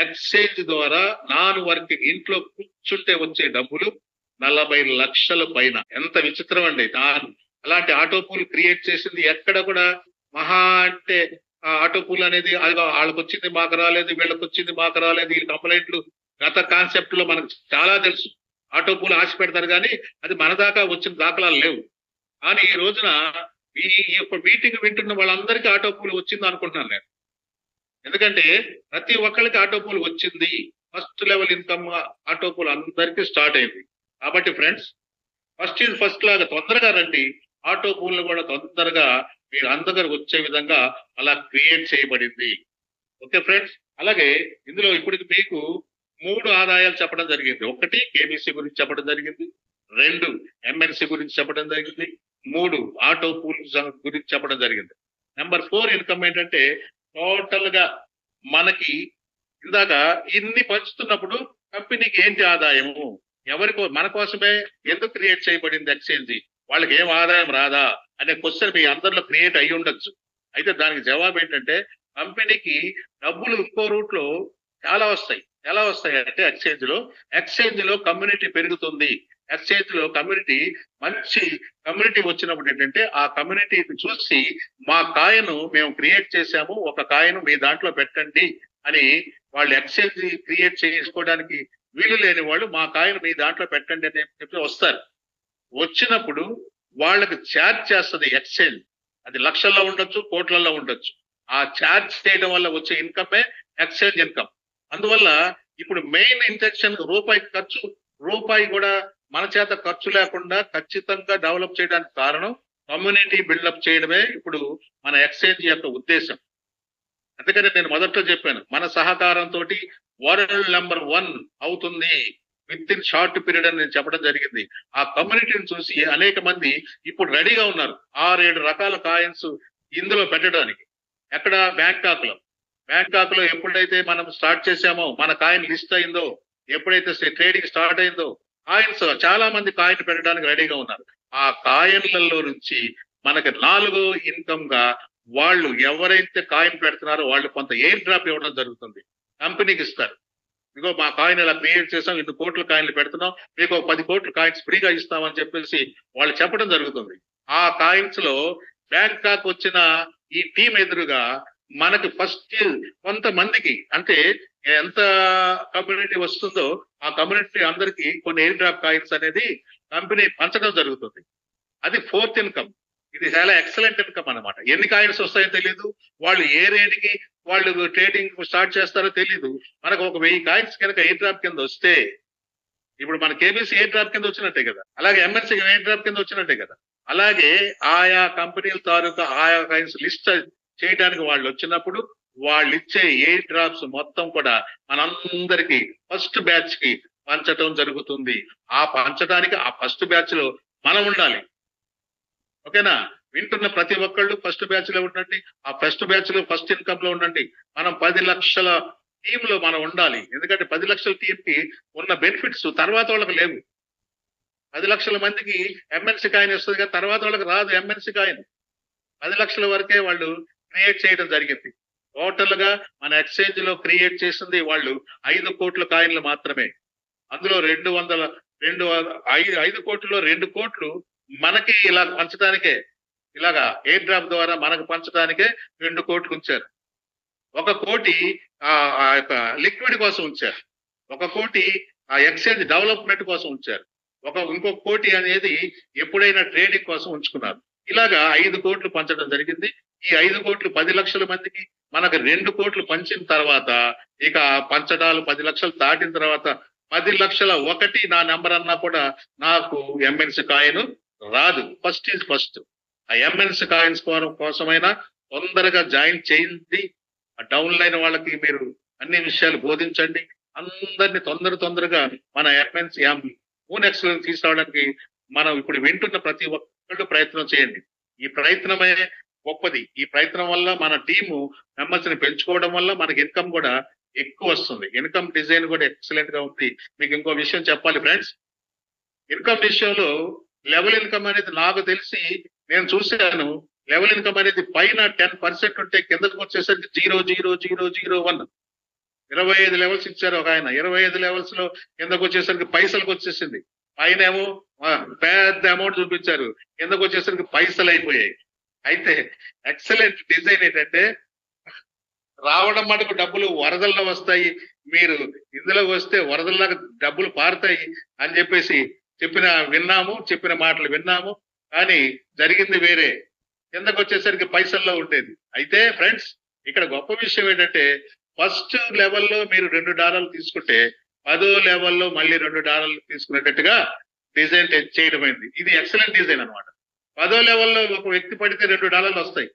ఎక్స్చేంజ్ ద్వారా నాన్ వర్కింగ్ ఇంట్లో కూర్చుంటే వచ్చే డబ్బులు 40 లక్షల పైన. ఎంత విచిత్రం అండి. అలాంటి ఆటో పూల్ క్రియేట్ చేసింది ఎక్కడ కూడా మహా అంటే ఆటో పూల్ అనేది వాళ్ళకి వచ్చింది మాకు రాలేదు, వీళ్ళకి వచ్చింది మాకు రాలేదు, ఈ కంప్లైంట్లు గత కాన్సెప్ట్ లో మనకు చాలా తెలుసు. ఆటో పూల్ ఆశ పెడతారు కానీ అది మన దాకా వచ్చిన దాఖలాలు లేవు. కానీ ఈ రోజున ఈ యొక్క మీటింగ్ వింటున్న వాళ్ళందరికీ ఆటో పూల్ వచ్చింది అనుకుంటున్నాను నేను. ఎందుకంటే ప్రతి ఒక్కరికి ఆటో పూల్ వచ్చింది. First level income auto pool అందరికీ స్టార్ట్ అయింది. కాబట్టి ఫ్రెండ్స్, ఫస్ట్ లాగా తొందరగా రండి. ఆటో పూల్ కూడా తొందరగా మీరు అందరూ వచ్చే విధంగా అలా క్రియేట్ చేయబడింది. ఓకే ఫ్రెండ్స్, అలాగే ఇందులో ఇప్పటికి మీకు 3 ఆదాయాలు చెప్పడం జరిగింది. 1 కేబీసీ గురించి చెప్పడం జరిగింది, 2 ఎంఎన్సీ గురించి చెప్పడం జరిగింది, 3 ఆటో పూల్ గురించి చెప్పడం జరిగింది. నెంబర్ 4 ఇన్కమ్ ఏంటంటే టోటల్ గా మనకి ఇందాక ఇన్ని పంచుతున్నప్పుడు కంపెనీకి ఏంటి ఆదాయము, మన కోసమే ఎందుకు క్రియేట్ చేయబడింది ఎక్స్చేంజ్, వాళ్ళకి ఏం ఆదాయం రాదా అనే క్వశ్చన్ మీ అందరిలో క్రియేట్ అయ్యి ఉండొచ్చు. అయితే దానికి జవాబు ఏంటంటే కంపెనీకి డబ్బులు ఇంకో రూట్ లో చాలా వస్తాయి. ఎలా వస్తాయి అంటే ఎక్స్చేంజ్ లో కమ్యూనిటీ పెరుగుతుంది. ఎక్స్చేంజ్ లో మంచి కమ్యూనిటీ వచ్చినప్పుడు ఏంటంటే ఆ కమ్యూనిటీని చూసి మా కాయను మేము క్రియేట్ చేశాము, ఒక కాయను మీ దాంట్లో పెట్టండి అని వాళ్ళు ఎక్స్చేంజ్ క్రియేట్ చేసుకోవడానికి వీలు లేని వాళ్ళు మా కాయను మీ దాంట్లో పెట్టండి అని చెప్పి వస్తారు. వచ్చినప్పుడు వాళ్ళకి ఛార్జ్ చేస్తుంది ఎక్స్చేంజ్. అది లక్షల్లో ఉండొచ్చు, కోట్లలో ఉండొచ్చు. ఆ ఛార్జ్ చేయడం వల్ల వచ్చే ఇన్కమే ఎక్స్చేంజ్ ఇన్కమ్. అందువల్ల ఇప్పుడు మెయిన్ ఇంజెక్షన్ రూపాయి కూడా మన చేత ఖర్చు లేకుండా ఖచ్చితంగా డెవలప్ చేయడానికి కారణం కమ్యూనిటీ బిల్డప్ చేయడమే ఇప్పుడు మన ఎక్స్చేంజ్ యొక్క ఉద్దేశం. అందుకని నేను మొదట్లో చెప్పాను, మన సహకారంతో వరల్డ్ నెంబర్ 1 అవుతుంది విత్ ఇన్ షార్ట్ పీరియడ్ అని నేను చెప్పడం జరిగింది. ఆ కమ్యూనిటీని చూసి అనేక మంది ఇప్పుడు రెడీగా ఉన్నారు 6-7 రకాల కాయిన్స్ ఇందులో పెట్టడానికి. ఎక్కడ? బ్యాంకాక్ లో ఎప్పుడైతే మనం స్టార్ట్ చేశామో, మన కాయిన్ లిస్ట్ అయిందో, ఎప్పుడైతే ట్రేడింగ్ స్టార్ట్ అయిందో, కాయిన్స్ చాలా మంది కాయిన్ పెట్టడానికి రెడీగా ఉన్నారు. ఆ కాయిన్లలో నుంచి మనకి 4వ ఇన్కమ్ గా వాళ్ళు ఎవరైతే కాయిన్ పెడుతున్నారో వాళ్ళు కొంత ఎయిర్ డ్రాప్ ఇవ్వడం జరుగుతుంది. కంపెనీకి ఇస్తారు, ఇదిగో మా కాయిన్ ఇలా క్రియేట్ చేసాం, 2 కోట్ల కాయిన్లు పెడుతున్నాం, మీకు 10 కోట్ల కాయిన్స్ ఫ్రీగా ఇస్తామని చెప్పేసి వాళ్ళు చెప్పడం జరుగుతుంది. ఆ కాయిన్స్ లో బ్యాంకాక్ వచ్చిన ఈ టీం ఎదురుగా మనకి ఫస్ట్ కొంతమందికి అంటే ఎంత కమ్యూనిటీ వస్తుందో ఆ కమ్యూనిటీ అందరికి కొన్ని ఎయిర్ డ్రాప్ కాయిన్స్ అనేది కంపెనీ పంచడం జరుగుతుంది. అది ఫోర్త్ ఇన్కమ్. ఇది చాలా ఎక్సలెంట్ ఇన్కమ్ అన్నమాట. ఎన్ని కాయిన్స్ వస్తాయో తెలియదు, వాళ్ళు ఏ రేటుకి వాళ్ళు ట్రేడింగ్ స్టార్ట్ చేస్తారో తెలియదు. మనకు ఒక 1000 కాయిన్స్ కనుక ఎయిర్ డ్రాప్ కింద వస్తే, ఇప్పుడు మన కేబీసీ ఎయిర్ డ్రాప్ కింద వచ్చినట్టే కదా, అలాగే ఎంఎన్సీ ఎయిర్ డ్రాప్ కింద వచ్చినట్టే కదా. అలాగే ఆయా కంపెనీల తాలూకా ఆయా కాయిన్స్ లిస్ట్ చేయడానికి వాళ్ళు వచ్చినప్పుడు వాళ్ళు ఇచ్చే ఎయిర్ డ్రాప్స్ మొత్తం కూడా మనందరికి ఫస్ట్ బ్యాచ్ కి పంచటం జరుగుతుంది. ఆ పంచడానికి ఆ ఫస్ట్ బ్యాచ్ లో మనం ఉండాలి. ఓకేనా? వింటున్న ప్రతి ఒక్కళ్ళు ఫస్ట్ బ్యాచ్ లో ఉండండి. ఆ ఫస్ట్ బ్యాచ్ లో ఫస్ట్ ఇన్కమ్ లో ఉండండి. మనం 10 లక్షల టీమ్ లో మనం ఉండాలి. ఎందుకంటే 10 లక్షల టీం కి ఉన్న బెనిఫిట్స్ తర్వాత వాళ్ళకి లేవు. 10 లక్షల మందికి ఎంఎన్సీ కాయిన్ వస్తుంది కానీ తర్వాత వాళ్ళకి రాదు ఎంఎన్సీ కాయిన్. 10 లక్షల వరకే వాళ్ళు క్రియేట్ చేయడం జరిగింది. టోటల్ గా మన ఎక్స్చేంజ్ లో క్రియేట్ చేసింది వాళ్ళు 5 కోట్ల కాయిన్లు మాత్రమే. అందులో 5 కోట్లలో 2 కోట్లు మనకి ఇలా పంచడానికే, ఇలాగా ఎయిర్ డ్రాప్ ద్వారా మనకు పంచడానికే 2 కోట్లు ఉంచారు. 1 కోటి ఆ యొక్క లిక్విడ్ కోసం ఉంచారు. 1 కోటి ఆ ఎక్స్చేంజ్ డెవలప్మెంట్ కోసం ఉంచారు. ఇంకొక కోటి అనేది ఎప్పుడైనా ట్రేడింగ్ కోసం ఉంచుకున్నారు. ఇలాగా 5 కోట్లు పంచడం జరిగింది. ఈ 5 కోట్లు 10 లక్షల మందికి, మనకు 2 కోట్లు పంచిన తర్వాత ఇక పంచడాలు 10 లక్షలు దాటిన తర్వాత 10 లక్షల 1 నా నెంబర్ అన్నా కూడా నాకు ఎంఎన్సీ కాయిన్ రాదు. First is first. ఆ ఎంఎన్సీ కాయిన్స్ కోసమైనా తొందరగా జాయిన్ చేయండి. ఆ డౌన్ లైన్ వాళ్ళకి మీరు అన్ని విషయాలు బోధించండి. అందరినీ తొందరగా మన ఎంఎన్సీ మూనెక్స్ తీసుకురావడానికి మనం ఇప్పుడు వింటున్న ప్రతి ఒక్కళ్ళు ప్రయత్నం చేయండి. ఈ ప్రయత్నమే గొప్పది. ఈ ప్రయత్నం వల్ల మన టీము మెంబర్స్ ని పెంచుకోవడం వల్ల మనకి ఇన్కమ్ కూడా ఎక్కువ వస్తుంది. ఇన్కమ్ డిజైన్ కూడా ఎక్సలెంట్ గా ఉంది. మీకు ఇంకో విషయం చెప్పాలి ఫ్రెండ్స్. ఇన్కమ్ విషయంలో లెవెల్ ఇన్కమ్ అనేది నాకు తెలిసి నేను చూశాను. లెవెల్ ఇన్కమ్ అనేది పైన 10% ఉంటే కిందకు వచ్చేసరికి 0.0001 25 లెవెల్స్ ఇచ్చారు ఒక ఆయన. 25 లెవెల్స్ లో కిందకు వచ్చేసరికి పైసలకు వచ్చేసింది. పైన ఏమో పెద్ద అమౌంట్ చూపించారు, కిందకు వచ్చేసరికి పైసలు అయిపోయాయి. అయితే ఎక్సలెంట్ డిజైన్ ఏంటంటే, రావడం మటుకు డబ్బులు వరదల్లో వస్తాయి, మీరు ఇందులో వస్తే వరదల్లాగా డబ్బులు పారుతాయి అని చెప్పేసి చెప్పిన మాటలు విన్నాము. కానీ జరిగింది వేరే. కిందకు వచ్చేసరికి పైసల్లో ఉండేది. అయితే ఫ్రెండ్స్, ఇక్కడ గొప్ప విషయం ఏంటంటే, ఫస్ట్ లెవెల్లో మీరు $2 తీసుకుంటే 10వ లెవెల్లో మళ్ళీ $2 తీసుకునేటట్టుగా డిజైన్ చేయడమైంది. ఇది ఎక్సలెంట్ డిజైన్ అనమాట. 10వ లెవెల్లో ఒక వ్యక్తి పడితే $2 వస్తాయి.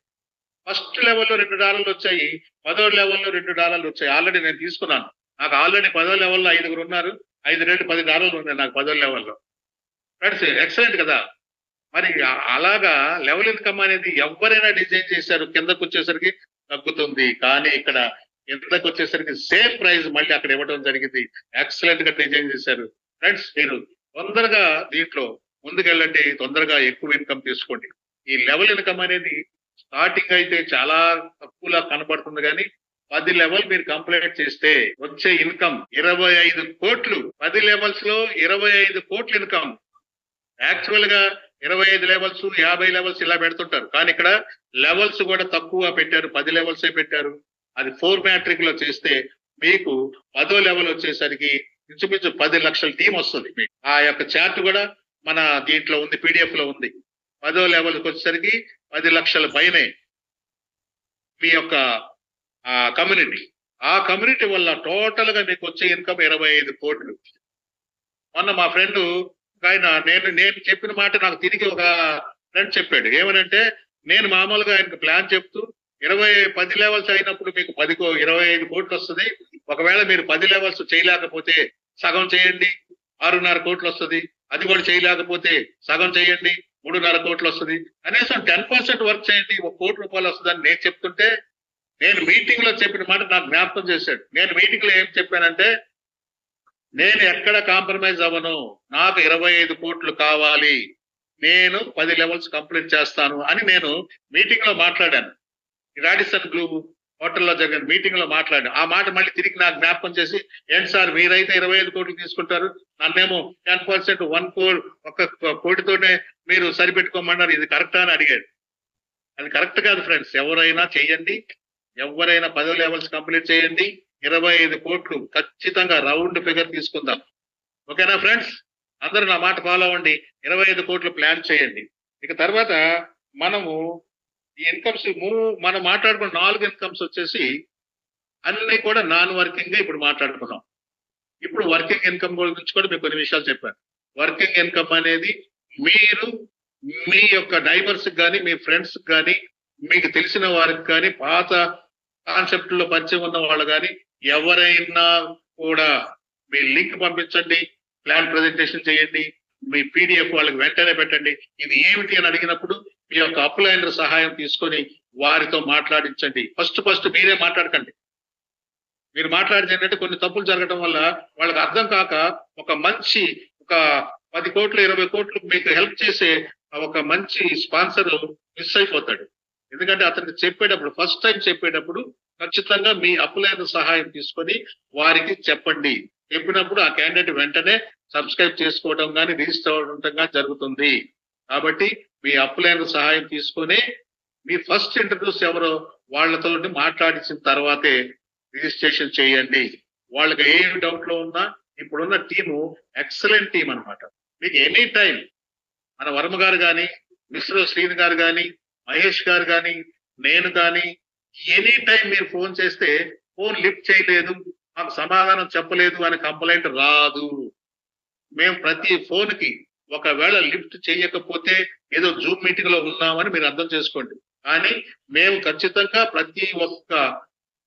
ఫస్ట్ లెవెల్లో $2 వచ్చాయి, 10వ లెవెల్లో $2 వచ్చాయి. ఆల్రెడీ నేను తీసుకున్నాను. నాకు ఆల్రెడీ 10వ లెవెల్లో 5 ఉన్నారు. 5 రేటు $10 ఉన్నాయి నాకు 10వ లెవెల్లో. ఫ్రెండ్స్, ఎక్సలెంట్ కదా. మరి అలాగా లెవెల్ ఇన్కమ్ అనేది ఎవరైనా డిజైన్ చేశారు. కిందకు వచ్చేసరికి తగ్గుతుంది, కానీ ఇక్కడ కిందకు వచ్చేసరికి సేమ్ ప్రైస్ మళ్ళీ అక్కడ ఇవ్వడం జరిగింది. ఎక్సలెంట్ గా డిజైన్ చేశారు. ఫ్రెండ్స్, మీరు తొందరగా దీంట్లో ముందుకెళ్ళండి, తొందరగా ఎక్కువ ఇన్కమ్ తీసుకోండి. ఈ లెవెల్ ఇన్కమ్ అనేది స్టార్టింగ్ అయితే చాలా తక్కువలా కనబడుతుంది, కానీ 10 లెవెల్ మీరు కంప్లీట్ చేస్తే వచ్చే ఇన్కమ్ 25 కోట్లు. 10 లెవెల్స్ లో 25 కోట్లు ఇన్కమ్. యాక్చువల్ గా 25 లెవెల్స్ 50 లెవెల్స్ ఇలా పెడుతుంటారు, కానీ ఇక్కడ లెవెల్స్ కూడా తక్కువ పెట్టారు. 10 లెవెల్స్ పెట్టారు. అది 4 మ్యాట్రిక్ లో చేస్తే మీకు 10వ లెవెల్ వచ్చేసరికి ఇంచుమించు 10 లక్షల టీం వస్తుంది. మీకు ఆ యొక్క చార్ట్ కూడా మన దీంట్లో ఉంది, PDF లో ఉంది. 10వ లెవెల్కి వచ్చేసరికి 10 లక్షల పైనే మీ యొక్క కమ్యూనిటీ. ఆ కమ్యూనిటీ వల్ల టోటల్ గా మీకు వచ్చే ఇన్కమ్ 25 కోట్లు. మొన్న మా ఫ్రెండ్ ఆయన నేను చెప్పిన మాట నాకు తిరిగి ఒక ఫ్రెండ్ చెప్పాడు. ఏమనంటే, నేను మామూలుగా ఆయనకు ప్లాన్ చెప్తూ 10 లెవెల్స్ అయినప్పుడు మీకు 25 కోట్లు వస్తుంది. ఒకవేళ మీరు 10 లెవెల్స్ చేయలేకపోతే సగం చేయండి, 6.5 కోట్లు వస్తుంది. అది కూడా చేయలేకపోతే సగం చేయండి, 3.5 కోట్లు వస్తుంది. కనీసం 10% వర్క్ చేయండి, ₹1 కోటి వస్తుందని నేను చెప్తుంటే, నేను మీటింగ్ లో చెప్పిన మాట నాకు జ్ఞాపకం చేశాడు. నేను మీటింగ్ లో ఏం చెప్పానంటే, నేను ఎక్కడ కాంప్రమైజ్ అవ్వను, నాకు 25 కోట్లు కావాలి, నేను 10 లెవెల్స్ కంప్లీట్ చేస్తాను అని నేను మీటింగ్ లో మాట్లాడాను. రాడిసన్ బ్లూ హోటల్లో జరిగిన మీటింగ్ లో మాట్లాడాను. ఆ మాట మళ్ళీ తిరిగి నాకు జ్ఞాపకం చేసి, ఏంటి సార్ మీరైతే 25 కోట్లు తీసుకుంటారు, నన్నేమో 10% 1 కోటితోనే మీరు సరిపెట్టుకోమన్నారు, ఇది కరెక్టా అని అడిగాడు. అది కరెక్ట్ కాదు ఫ్రెండ్స్. ఎవరైనా చెయ్యండి, ఎవరైనా 10 లెవెల్స్ కంప్లీట్ చేయండి. 25 కోట్లు ఖచ్చితంగా రౌండ్ ఫిగర్ తీసుకుందాం. ఓకేనా ఫ్రెండ్స్? అందరూ నా మాట ఫాలో అవ్వండి. 25 కోట్లు ప్లాన్ చేయండి. ఇక తర్వాత మనము ఈ ఇన్కమ్స్ మనం మాట్లాడుకున్న 4 ఇన్కమ్స్ వచ్చేసి అన్ని కూడా నాన్ వర్కింగ్ ఇప్పుడు మాట్లాడుకున్నాం. ఇప్పుడు వర్కింగ్ ఇన్కమ్ గురించి కూడా మీకు కొన్ని విషయాలు చెప్పాను. వర్కింగ్ ఇన్కమ్ అనేది మీరు మీ యొక్క నైబర్స్ కానీ, మీ ఫ్రెండ్స్ కానీ, మీకు తెలిసిన వారికి కానీ, పాత కాన్సెప్ట్ లో పరిచయం ఉన్న వాళ్ళు కానీ ఎవరైనా కూడా మీ లింక్ పంపించండి, ప్లాన్ ప్రెజెంటేషన్ చేయండి, మీ పీడిఎఫ్ వాళ్ళకి వెంటనే పెట్టండి. ఇది ఏమిటి అని అడిగినప్పుడు మీ యొక్క అప్లైనర్ సహాయం తీసుకొని వారితో మాట్లాడించండి. ఫస్ట్ మీరే మాట్లాడకండి. మీరు మాట్లాడితే ఏంటంటే కొన్ని తప్పులు జరగడం వల్ల వాళ్ళకి అర్థం కాక ఒక 10 కోట్లు 20 కోట్లు మీకు హెల్ప్ చేసే ఒక మంచి స్పాన్సర్ మిస్ అయిపోతాడు. ఎందుకంటే అతనికి చెప్పేటప్పుడు ఫస్ట్ టైం చెప్పేటప్పుడు ఖచ్చితంగా మీ అప్లైనర్ సహాయం తీసుకొని వారికి చెప్పండి. చెప్పినప్పుడు ఆ క్యాండిడేట్ వెంటనే సబ్స్క్రైబ్ చేసుకోవడం కానీ రిజిస్టర్ అవ్వడం కానీ జరుగుతుంది. కాబట్టి మీ అప్లైనర్ సహాయం తీసుకొని మీ ఫస్ట్ ఇంటర్వ్యూస్ ఎవరో వాళ్ళతో మాట్లాడించిన తర్వాతే రిజిస్ట్రేషన్ చేయండి. వాళ్ళకి ఏ డౌట్ లో ఉన్నా ఇప్పుడున్న టీము ఎక్సలెంట్ టీం అనమాట. మీకు ఎనీ టైం మన వర్మ గారు కానీ, మిశ్ర శ్రీని గారు కానీ, మహేష్ గారు కానీ, నేను కానీ ఎనీ టైం మీరు ఫోన్ చేస్తే ఫోన్ లిఫ్ట్ చేయలేదు, మాకు సమాధానం చెప్పలేదు అనే కంప్లైంట్ రాదు. మేము ప్రతి ఫోన్ కి ఒకవేళ లిఫ్ట్ చేయకపోతే ఏదో జూమ్ మీటింగ్ లో ఉన్నామని మీరు అర్థం చేసుకోండి. కానీ మేము ఖచ్చితంగా ప్రతి ఒక్క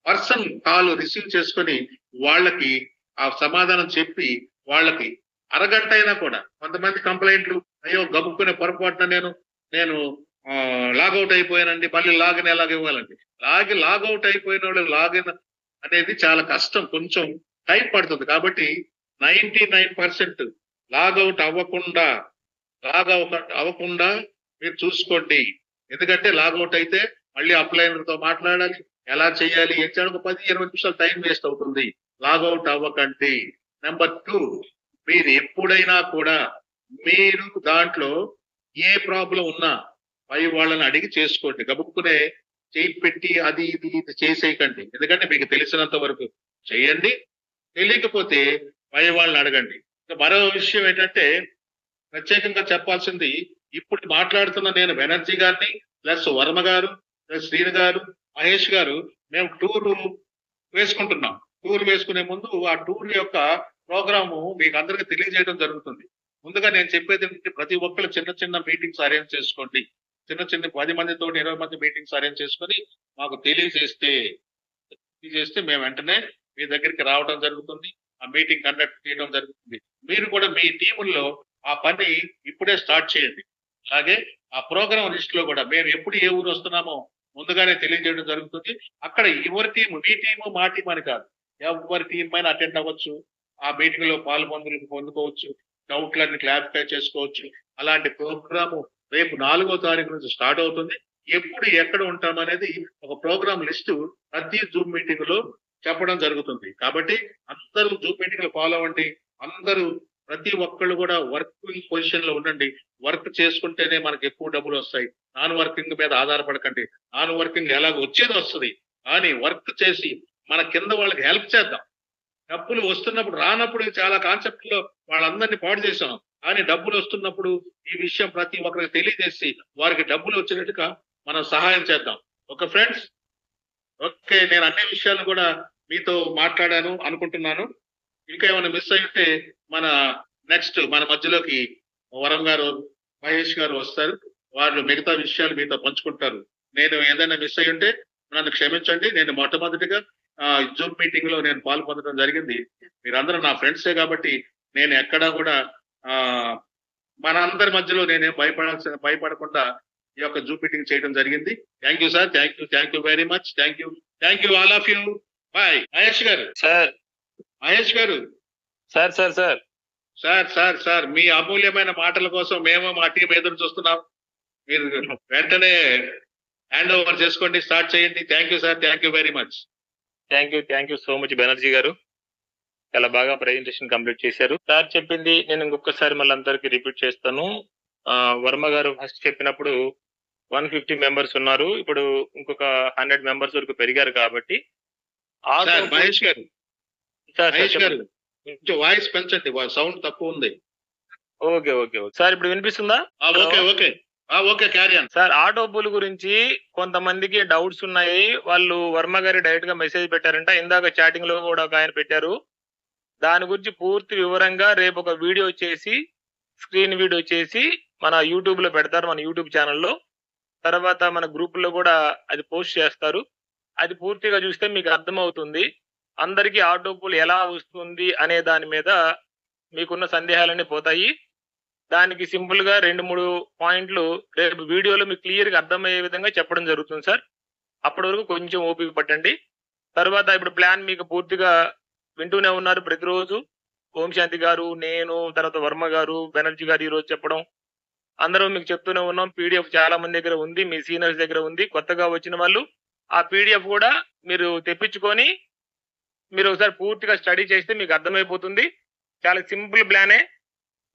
పర్సన్ కాల్ రిసీవ్ చేసుకొని వాళ్ళకి ఆ సమాధానం చెప్పి వాళ్ళకి అరగంట అయినా కూడా కొంతమంది కంప్లైంట్లు అయ్యో గబుక్కునే పొరపాటున నేను లాగౌట్ అయిపోయానండి, మళ్ళీ లాగిన్ ఎలాగ ఇవ్వాలండి. లాగౌట్ అయిపోయిన వాళ్ళు లాగిన్ అనేది చాలా కష్టం, కొంచెం టైం పడుతుంది. కాబట్టి 99% లాగౌట్ అవ్వకుండా మీరు చూసుకోండి. ఎందుకంటే లాగౌట్ అయితే మళ్ళీ అప్లైనర్ తో మాట్లాడాలి, ఎలా చేయాలి, ఏం చేయాలి, ఒక 10-20 నిమిషాలు టైం వేస్ట్ అవుతుంది. లాగౌట్ అవ్వకండి. నెంబర్ 2, మీరు ఎప్పుడైనా కూడా మీరు దాంట్లో ఏ ప్రాబ్లం ఉన్నా పై వాళ్ళని అడిగి చేసుకోండి. గబుక్కునే చేయి పెట్టి అది ఇది చేసేయకండి. ఎందుకంటే మీకు తెలిసినంత వరకు చేయండి, తెలియకపోతే పై వాళ్ళని అడగండి. మరో విషయం ఏంటంటే ప్రత్యేకంగా చెప్పాల్సింది, ఇప్పుడు మాట్లాడుతున్న నేను బెనర్జీ గారిని ప్లస్ వర్మ గారు ప్లస్ శ్రీని గారు మహేష్ గారు మేము టూర్ వేసుకుంటున్నాం. టూర్ వేసుకునే ముందు ఆ టూర్ యొక్క ప్రోగ్రాము మీకు అందరికీ తెలియజేయడం జరుగుతుంది. ముందుగా నేను చెప్పేది ఏంటంటే ప్రతి ఒక్కరు చిన్న మీటింగ్స్ అరేంజ్ చేసుకోండి. చిన్న 10 మందితో 20 మంది మీటింగ్స్ అరేంజ్ చేసుకొని మాకు తెలియజేస్తే మేము వెంటనే మీ దగ్గరికి రావడం జరుగుతుంది, ఆ మీటింగ్ కండక్ట్ చేయడం జరుగుతుంది. మీరు కూడా మీ టీముల్లో ఆ పని ఇప్పుడే స్టార్ట్ చేయండి. అలాగే ఆ ప్రోగ్రామ్ లిస్ట్ లో కూడా మేము ఎప్పుడు ఏ ఊరు వస్తున్నామో ముందుగానే తెలియజేయడం జరుగుతుంది. అక్కడ ఎవరి టీము, మీ టీము మా టీం అని కాదు, ఎవరి టీం పైన అటెండ్ అవ్వచ్చు, ఆ మీటింగ్ లో పొందుకోవచ్చు, డౌట్లన్నీ క్లారిఫై చేసుకోవచ్చు. అలాంటి ప్రోగ్రాము రేపు 4వ తారీఖు నుంచి స్టార్ట్ అవుతుంది. ఎప్పుడు ఎక్కడ ఉంటామనేది ఒక ప్రోగ్రామ్ లిస్టు ప్రతి జూమ్ మీటింగ్ లో చెప్పడం జరుగుతుంది. కాబట్టి అందరూ జూమ్ మీటింగ్ లో ఫాలో అవ్వండి. అందరూ ప్రతి ఒక్కళ్ళు కూడా వర్కింగ్ పొజిషన్ లో ఉండండి. వర్క్ చేసుకుంటేనే మనకి ఎక్కువ డబ్బులు వస్తాయి. నాన్ వర్కింగ్ మీద ఆధారపడకండి. నాన్ వర్కింగ్ ఎలాగ వచ్చేది వస్తుంది, కానీ వర్క్ చేసి మన కింద వాళ్ళకి హెల్ప్ చేద్దాం. డబ్బులు వస్తున్నప్పుడు రానప్పుడు చాలా కాన్సెప్ట్ లో వాళ్ళందరినీ పాడు చేశాం. కానీ డబ్బులు వస్తున్నప్పుడు ఈ విషయం ప్రతి ఒక్కరికి తెలియజేసి వారికి డబ్బులు వచ్చేటట్టుగా మనం సహాయం చేద్దాం. Okay friends? ఓకే, నేను అన్ని విషయాలు కూడా మీతో మాట్లాడాను అనుకుంటున్నాను. ఇంకా ఏమైనా మిస్ అయితే మన మధ్యలోకి వరం గారు మహేష్ గారు వస్తారు. వాళ్ళు మిగతా విషయాలు మీతో పంచుకుంటారు. నేను ఏదైనా మిస్ అయి ఉంటే నన్ను క్షమించండి. నేను మొట్టమొదటిగా జూమ్ మీటింగ్ లో నేను పాల్పొందడం జరిగింది. మీరందరూ నా ఫ్రెండ్సే కాబట్టి నేను ఎక్కడా కూడా మన అందరి మధ్యలో నేనేం భయపడకుండా ఈ యొక్క జూమ్ మీటింగ్ చేయడం జరిగింది. Thank you sir, thank you very much. Thank you all of you. Bye. Mahesh గారు సార్. మహేష్ గారు sir sir sir sir sir మీ అమూల్యమైన మాటల కోసం మేము మా టీం ఎదురు చూస్తున్నాం. మీరు వెంటనే హ్యాండ్ ఓవర్ చేసుకోండి, స్టార్ట్ చేయండి. Thank you sir, thank you very much. Thank you so much Banerjee గారు. చాలా బాగా ప్రెజెంటేషన్ కంప్లీట్ చేశారు. సార్ చెప్పింది నేను ఇంకొకసారి మళ్ళీ అందరికి రిపీట్ చేస్తాను. వర్మ గారు ఫస్ట్ చెప్పినప్పుడు 150 మెంబర్స్ ఉన్నారు. ఇప్పుడు ఇంకొక 100 మెంబర్స్ వరకు పెరిగారు కాబట్టి ఆటో సార్ మహేష్ గారు, సార్ మహేష్ గారు చెప్పండి. కొంచెం వాయిస్ పెంచండి, సౌండ్ తక్కువ ఉంది. ఓకే ఓకే ఓకే సార్, ఇప్పుడు వినిపిస్తుందా? Okay okay okay, carry on. Sir auto pool గురించి కొంతమందికి డౌట్స్ ఉన్నాయి. వాళ్ళు వర్మ గారి డైరెక్ట్ గా మెసేజ్ పెట్టారంట. ఇందాక చాటింగ్ లో కూడా ఒక ఆయన పెట్టారు. దాని గురించి పూర్తి వివరంగా రేపు ఒక వీడియో చేసి, స్క్రీన్ వీడియో చేసి మన యూట్యూబ్ లో పెడతారు, మన యూట్యూబ్ ఛానల్లో. తర్వాత మన గ్రూప్ లో కూడా అది పోస్ట్ చేస్తారు. అది పూర్తిగా చూస్తే మీకు అర్థమవుతుంది అందరికీ ఆటో పూల్ ఎలా వస్తుంది అనే దాని మీద మీకున్న సందేహాలన్నీ పోతాయి. దానికి సింపుల్ గా 2-3 పాయింట్లు రేపు వీడియోలో మీకు క్లియర్ గా అర్థమయ్యే విధంగా చెప్పడం జరుగుతుంది సార్. అప్పటి వరకు కొంచెం ఓపిక పట్టండి. తర్వాత ఇప్పుడు ప్లాన్ మీకు పూర్తిగా వింటూనే ఉన్నారు ప్రతిరోజు. ఓం శాంతి గారు, నేను, తర్వాత వర్మ గారు, బెనర్జీ గారు ఈ రోజు చెప్పడం, అందరూ మీకు చెప్తూనే ఉన్నాం. పీడిఎఫ్ చాలా మంది దగ్గర ఉంది, మీ సీనియర్స్ దగ్గర ఉంది. కొత్తగా వచ్చిన వాళ్ళు ఆ పీడిఎఫ్ కూడా మీరు తెప్పించుకొని మీరు ఒకసారి పూర్తిగా స్టడీ చేస్తే మీకు అర్థమైపోతుంది. చాలా సింపుల్ ప్లానే.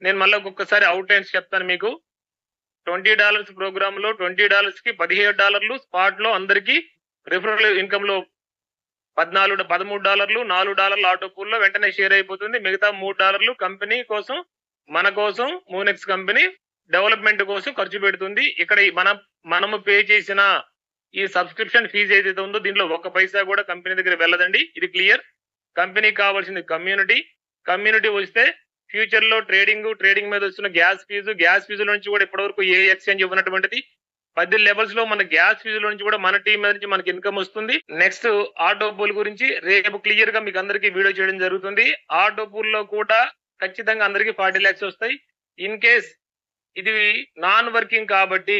నేను మళ్ళీ ఒక్కొక్కసారి అవుట్ లైన్స్ చెప్తాను మీకు. $20 ప్రోగ్రామ్ లో $20 కి $17 స్పాట్ లో అందరికి రిఫరల్ ఇన్కమ్ లో $13, $4 ఆటో పూల్ లో వెంటనే షేర్ అయిపోతుంది. మిగతా $3 కంపెనీ కోసం, మన కోసం, మూనెక్స్ కంపెనీ డెవలప్మెంట్ కోసం ఖర్చు పెడుతుంది. ఇక్కడ మనము పే చేసిన ఈ సబ్స్క్రిప్షన్ ఫీజు ఏదైతే ఉందో దీంట్లో 1 పైసా కూడా కంపెనీ దగ్గర వెళ్ళదండి. ఇది క్లియర్. కంపెనీకి కావాల్సింది కమ్యూనిటీ వస్తే ఫ్యూచర్ లో ట్రేడింగ్ మీద వస్తున్న గ్యాస్ ఫీజు నుంచి కూడా ఇప్పటివరకు ఏ ఎక్స్చేంజ్ ఇవ్వనటువంటిది 10 లెవెల్స్ లో మన గ్యాస్ ఫీజుల నుంచి కూడా మన టీం మీద నుంచి మనకి ఇన్కమ్ వస్తుంది. నెక్స్ట్ ఆటో పూల్ గురించి రేపు క్లియర్ గా మీకు అందరికీ వీడియో చేయడం జరుగుతుంది. ఆటో పూల్ లో కూడా ఖచ్చితంగా అందరికి 40 lakhs వస్తాయి. ఇన్ కేస్ ఇది నాన్ వర్కింగ్ కాబట్టి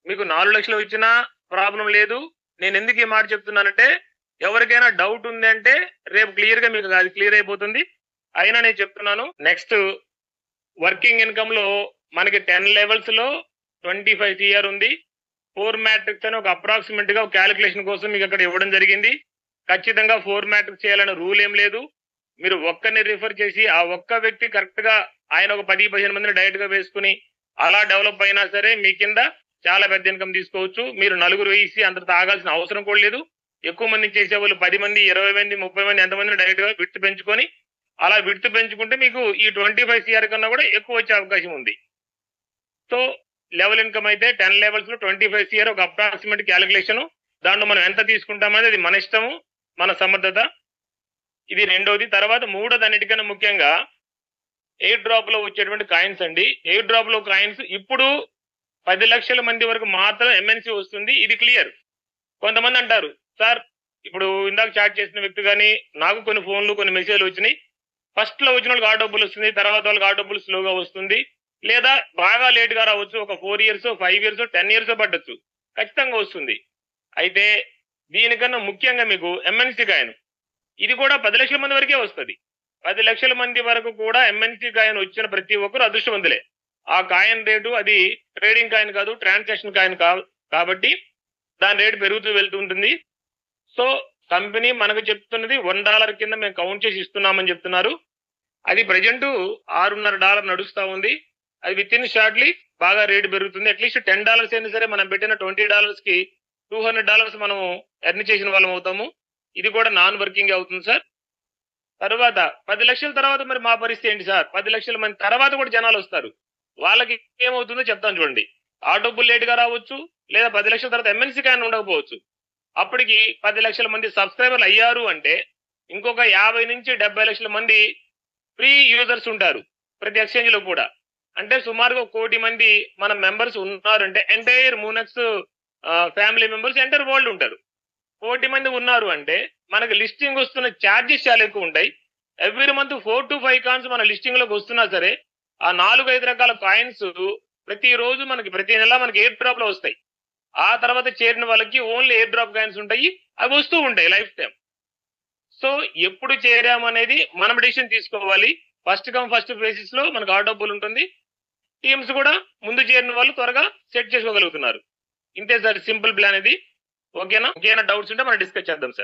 మీకు 4 లక్షలు వచ్చినా ప్రాబ్లం లేదు. నేను ఎందుకు ఈ మాట చెప్తున్నానంటే ఎవరికైనా డౌట్ ఉంది అంటే రేపు క్లియర్ గా మీకు అది క్లియర్ అయిపోతుంది. అయినా నేను చెప్తున్నాను, నెక్స్ట్ వర్కింగ్ ఇన్కమ్ లో మనకి 10 లెవెల్స్ లో 25 CR ఉంది. 4 మ్యాట్రిక్స్ అని ఒక అప్రాక్సిమేట్ గా క్యాలిక్యులేషన్ కోసం మీకు అక్కడ ఇవ్వడం జరిగింది. ఖచ్చితంగా 4 మ్యాట్రిక్స్ చేయాలనే రూల్ ఏం లేదు. మీరు ఒక్కరిని రిఫర్ చేసి ఆ ఒక్క వ్యక్తి కరెక్ట్ గా ఆయన ఒక 10-15 మందిని డైరెక్ట్ గా వేసుకుని అలా డెవలప్ అయినా సరే మీ కింద చాలా పెద్ద ఇన్కమ్ తీసుకోవచ్చు. మీరు 4 వేసి అంత తాగాల్సిన అవసరం కూడా లేదు. ఎక్కువ మంది చేసే వాళ్ళు 10 మంది, 20 మంది, 30 మంది ఎంతమందిని డైరెక్ట్ గా విడ్త్ పెంచుకొని అలా విడ్త్ పెంచుకుంటే మీకు ఈ 25 CR కన్నా కూడా ఎక్కువ వచ్చే అవకాశం ఉంది. సో లెవెల్ ఇన్కమ్ అయితే 10 లెవెల్స్ లో 25 CR ఒక అప్రాక్సిమేట్ క్యాలిక్యులేషన్. దాంట్లో మనం ఎంత తీసుకుంటామనేది అది మన ఇష్టము, మన సమర్థత. ఇది రెండోది. తర్వాత మూడోది, అన్నిటికన్నా ముఖ్యంగా ఎయిర్ డ్రాప్ లో వచ్చేటువంటి కాయిన్స్ అండి. ఎయిర్ డ్రాప్ లో కాయిన్స్ ఇప్పుడు 10 లక్షల మంది వరకు మాత్రం MNC వస్తుంది. ఇది క్లియర్. కొంతమంది అంటారు సార్, ఇప్పుడు ఇందాక చాట్ చేసిన వ్యక్తి కానీ నాకు కొన్ని ఫోన్లు, కొన్ని మెసేజ్లు వచ్చినాయి. ఫస్ట్ లో వచ్చిన వాళ్ళకి ఆటో పూల్ వస్తుంది, తర్వాత వాళ్ళకి ఆటో పూల్ స్లోగా వస్తుంది, లేదా బాగా లేట్ గా రావచ్చు. ఒక 4 years, 5 years, 10 years పట్టొచ్చు. ఖచ్చితంగా వస్తుంది. అయితే దీనికన్నా ముఖ్యంగా మీకు MNC కాయిన్ ఇది కూడా 10 లక్షల మంది వరకే వస్తుంది. 10 లక్షల మంది వరకు కూడా MNC కాయిన్ వచ్చిన ప్రతి ఒక్కరు అదృష్టవంతులే. ఆ కాయిన్ రేటు అది ట్రేడింగ్ కాయిన్ కాదు, ట్రాన్సాక్షన్ కాయిన్ కాబట్టి దాని రేటు పెరుగుతూ వెళ్తూ ఉంటుంది. సో కంపెనీ మనకు చెప్తున్నది $1 కింద మేము కౌంట్ చేసి ఇస్తున్నామని చెప్తున్నారు. అది ప్రజెంట్ $6.5 నడుస్తా ఉంది. అది విత్ ఇన్ షార్ట్లీ బాగా రేటు పెరుగుతుంది. అట్లీస్ట్ $10 అయినా సరే మనం పెట్టిన $20 కి $200 మనం ఎర్న్ చేసిన వాళ్ళం అవుతాము. ఇది కూడా నాన్ వర్కింగ్ అవుతుంది సార్. తర్వాత 10 లక్షల తర్వాత మరి మా పరిస్థితి ఏంటి సార్? 10 లక్షల మంది తర్వాత కూడా జనాలు వస్తారు. వాళ్ళకి ఏమవుతుందో చెప్తాను చూడండి. ఆటో పూల్ లేట్ గా రావచ్చు, లేదా 10 లక్షల తర్వాత MNC కాయిన్ ఉండకపోవచ్చు. అప్పటికి 10 లక్షల మంది సబ్స్క్రైబర్లు అయ్యారు అంటే ఇంకొక 50 నుంచి 70 లక్షల మంది ఫ్రీ యూజర్స్ ఉంటారు ప్రతి ఎక్స్చేంజ్ లో కూడా. అంటే సుమారుగా 1 కోటి మంది మన మెంబర్స్ ఉన్నారంటే entire Moonex family members entire world ఉంటారు. 1 కోటి మంది ఉన్నారు అంటే మనకి లిస్టింగ్ వస్తున్న ఛార్జెస్ చాలా ఎక్కువ ఉంటాయి. ఎవ్రీ మంత్ 4 to 5 కాయిన్స్ మన లిస్టింగ్ లోకి వస్తున్నా సరే ఆ 4-5 రకాల కాయిన్స్ ప్రతిరోజు మనకి ప్రతి నెల మనకి ఎయిర్ డ్రాప్ లో వస్తాయి. ఆ తర్వాత చేరిన వాళ్ళకి ఓన్లీ ఎయిర్ డ్రాప్ కాయిన్స్ ఉంటాయి, అవి వస్తూ ఉంటాయి లైఫ్ టైం. సో ఎప్పుడు చేరామనేది మనం డిసిషన్ తీసుకోవాలి. ఫస్ట్ కమ్ ఫస్ట్ బేసిస్ లో మనకు ఆటో పూల్ ఉంటుంది. టీమ్స్ కూడా ముందు చేరిన వాళ్ళు త్వరగా సెట్ చేసుకోగలుగుతున్నారు. ఇంతే సార్ సింపుల్ ప్లాన్ ఇది. ఓకేనా? ఇంకేమైనా డౌట్స్ ఉంటే మనం డిస్కస్ చేద్దాం సార్.